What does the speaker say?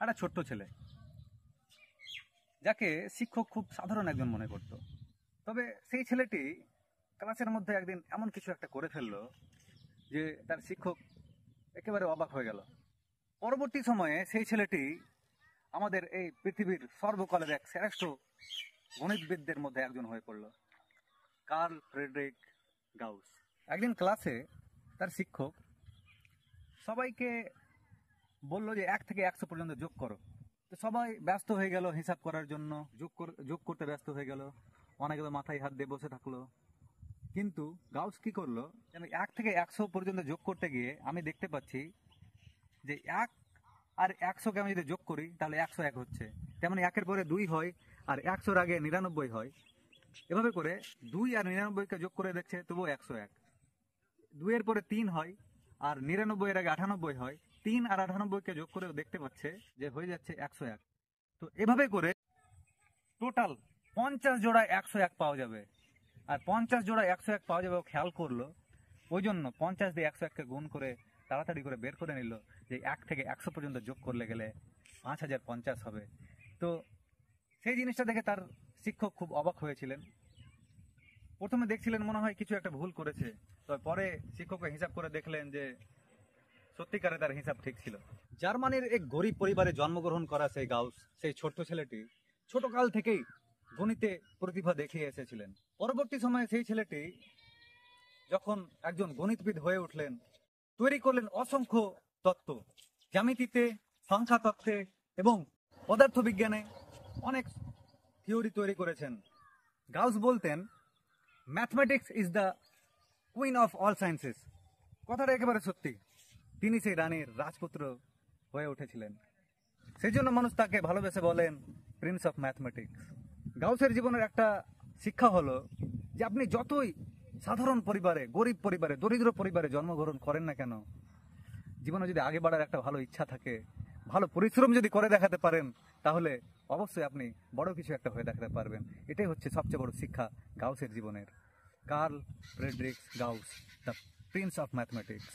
একটা ছোট্ট ছেলে, যাকে শিক্ষক খুব সাধারণ একজন মনে করত। তবে সেই ছেলেটি ক্লাসের মধ্যে একদিন এমন কিছু একটা করে ফেললো যে তার শিক্ষক একেবারে অবাক হয়ে গেল। পরবর্তী সময়ে সেই ছেলেটি আমাদের এই পৃথিবীর সর্বকালের এক শ্রেষ্ঠ গণিতবিদদের মধ্যে একজন হয়ে পড়ল, কার্ল ফ্রেডরিক গাউস। একদিন ক্লাসে তার শিক্ষক সবাইকে বলল যে 1 থেকে 100 পর্যন্ত যোগ করো। তো সবাই ব্যস্ত হয়ে গেল হিসাব করার জন্য, যোগ করতে ব্যস্ত হয়ে গেল। অনেকে তো মাথায় হাত দিয়ে বসে থাকলো। কিন্তু গাউস কি করলো, 1 থেকে 100 পর্যন্ত যোগ করতে গিয়ে আমি দেখতে পাচ্ছি যে 1 আর 100কে আমি যদি যোগ করি তাহলে 101 হচ্ছে। তেমন 1-এর পরে 2 হয়, আর 100-র আগে 99 হয়। এভাবে করে 2 আর 99কে যোগ করে দেখছে, তবুও 101। 2-এর পরে 3 হয়, আর 99-এর আগে 98 হয়। 3 আর 98কে যোগ করে দেখতে পাচ্ছে যে হয়ে যাচ্ছে 101। তো এভাবে করে টোটাল 50 জোড়া 101 পাওয়া যাবে। আর 50 জোড়া 101 পাওয়া যাবে ও খেয়াল করলো। ওই জন্য 50 দিয়ে 101কে গুণ করে তাড়াতাড়ি করে বের করে নিল যে 1 থেকে 100 পর্যন্ত যোগ করলে গেলে 5050 হবে। তো সেই জিনিসটা দেখে তার শিক্ষক খুব অবাক হয়েছিলেন। প্রথমে দেখছিলেন মনে হয় কিছু একটা ভুল করেছে, তবে পরে শিক্ষককে হিসাব করে দেখলেন যে সত্যিকারে তার হিসাব ঠিক ছিল। জার্মানির এক গরিব পরিবারে জন্মগ্রহণ করা সেই গাউস, সেই ছোট্ট ছেলেটি ছোটকাল থেকেই গণিতে প্রতিভা দেখিয়ে এসেছিলেন। পরবর্তী সময়ে সেই ছেলেটি যখন একজন গণিতবিদ হয়ে উঠলেন, তৈরি করলেন অসংখ্য তত্ত্ব, জ্যামিতিতে, সংখ্যা তত্ত্বে এবং পদার্থবিজ্ঞানে অনেক থিওরি তৈরি করেছেন। গাউস বলতেন, mathematics is the queen of all sciences. কথাটা একেবারে সত্যি। তিনি সেই রানীর রাজপুত্র হয়ে উঠেছিলেন। সেই জন্য মানুষ তাকে ভালোবেসে বলেন প্রিন্স অফ ম্যাথমেটিক্স। গাউসের জীবনের একটা শিক্ষা হলো যে আপনি যতই সাধারণ পরিবারে, গরিব পরিবারে, দরিদ্র পরিবারে জন্মগ্রহণ করেন না কেন, জীবনে যদি আগে বাড়ার একটা ভালো ইচ্ছা থাকে, ভালো পরিশ্রম যদি করে দেখাতে পারেন, তাহলে অবশ্যই আপনি বড় কিছু একটা হয়ে দেখাতে পারবেন। এটাই হচ্ছে সবচেয়ে বড় শিক্ষা গাউসের জীবনের। Carl Friedrich Gauss, the prince of mathematics.